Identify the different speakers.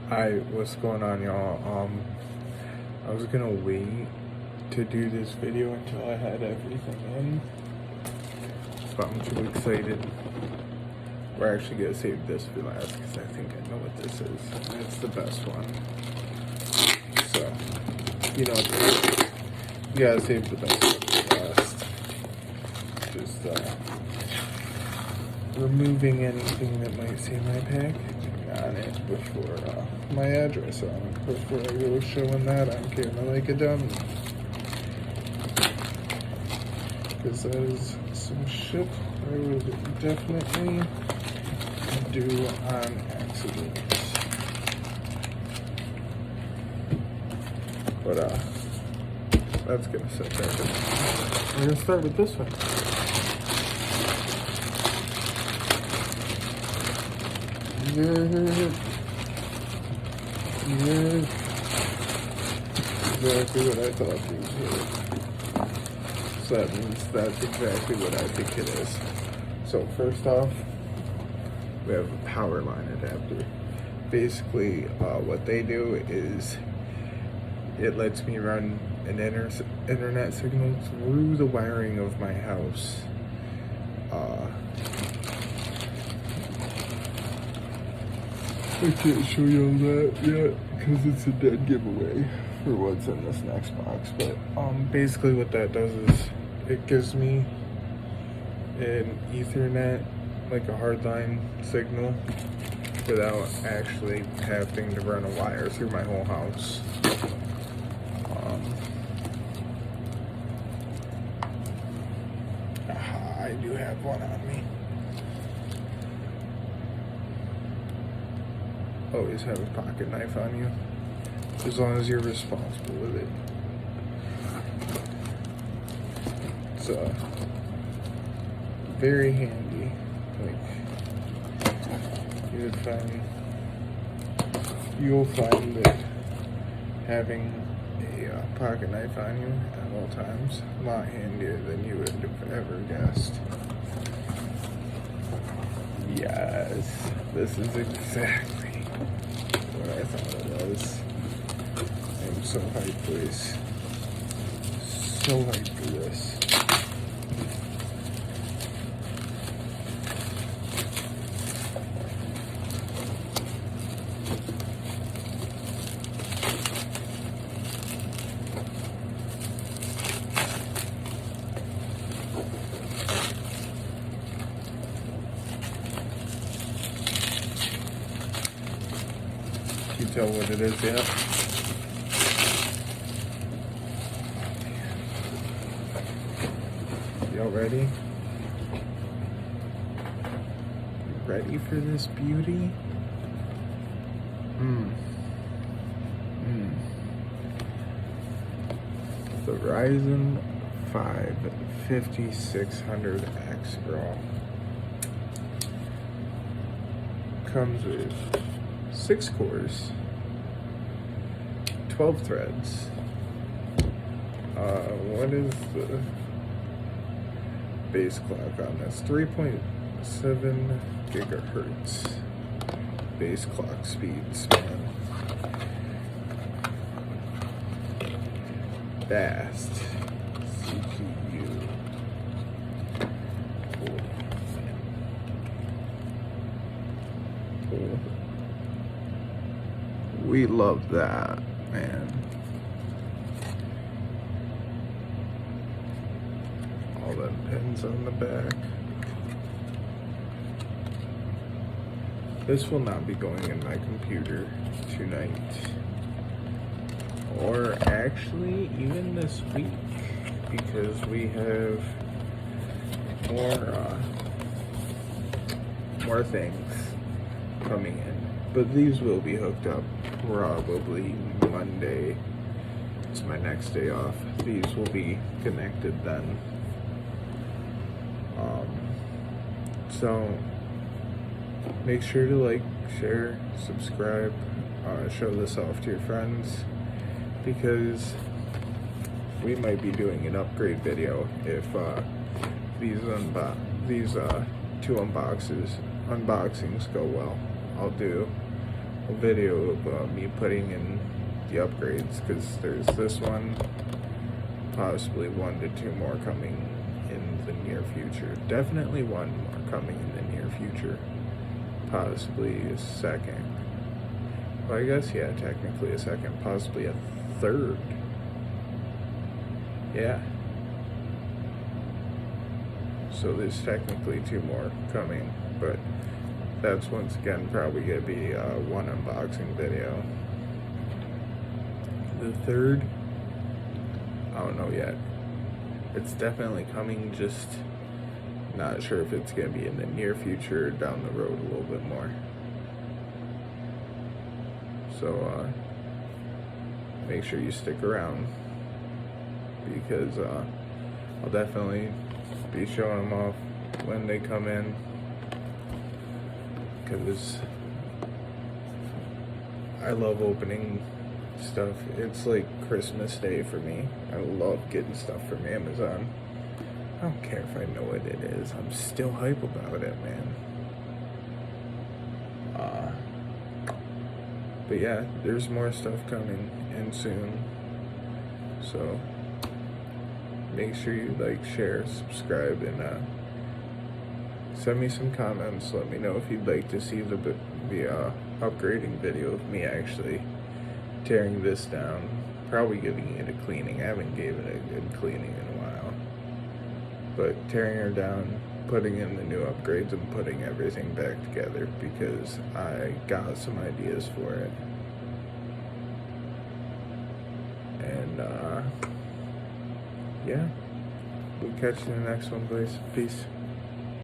Speaker 1: What's going on, y'all? I was gonna wait to do this video until I had everything in, but I'm too excited. We're actually gonna save this for last because I think I know what this is. And it's the best one. So, you know, you gotta save the best one for last. Just removing anything that might say my packaging on it before my address on it, before I go showing that on camera like a dummy. Because that is some shit I would definitely do on accident. But that's gonna set that in. We're gonna start with this one. Yeah. Exactly what I thought these were. So that means that's exactly what I think it is. So first off, we have a power line adapter. Basically, what they do is it lets me run an internet signal through the wiring of my house. I can't show you all that yet because it's a dead giveaway for what's in this next box. But basically what that does is it gives me an Ethernet, like a hardline signal, without actually having to run a wire through my whole house. I do have one on me. Always have a pocket knife on you, as long as you're responsible with it. It's very handy. Like you'll find that having a pocket knife on you at all times a lot handier than you would have ever guessed. Yes, this is exactly what I thought it was. I'm so hyped for this. So hyped for this. You tell what it is yet? Y'all ready? Ready for this beauty? The Ryzen 5 5600X Raw comes with 6 cores, 12 threads. What is the base clock on this? 3.7 gigahertz base clock speeds, man. Fast CPU. Cool. We love that, man. All them pins on the back. This will not be going in my computer tonight. Or actually, even this week. Because we have more things coming in. But these will be hooked up probably Monday. It's my next day off. These will be connected then. So make sure to like, share, subscribe, show this off to your friends, because we might be doing an upgrade video if these two unboxings go well. I'll do a video of me putting in the upgrades, because there's this one, possibly 1 to 2 more coming in the near future. Definitely 1 more coming in the near future. Possibly a second. Well, I guess, yeah, technically a second. Possibly a third. Yeah. So there's technically 2 more coming, but that's once again probably going to be one unboxing video. The third, I don't know yet. It's definitely coming, just not sure if it's going to be in the near future or down the road a little bit more. So make sure you stick around, because I'll definitely be showing them off when they come in, because I love opening stuff. It's like Christmas Day for me. I love getting stuff from Amazon. I don't care if I know what it is. I'm still hype about it, man. But yeah, there's more stuff coming in soon. So make sure you like, share, subscribe, and send me some comments. Let me know if you'd like to see the upgrading video of me actually tearing this down. Probably giving it a cleaning. I haven't given it a good cleaning in a while. But tearing her down, putting in the new upgrades, and putting everything back together, because I got some ideas for it. And yeah, we'll catch you in the next one, boys. Peace.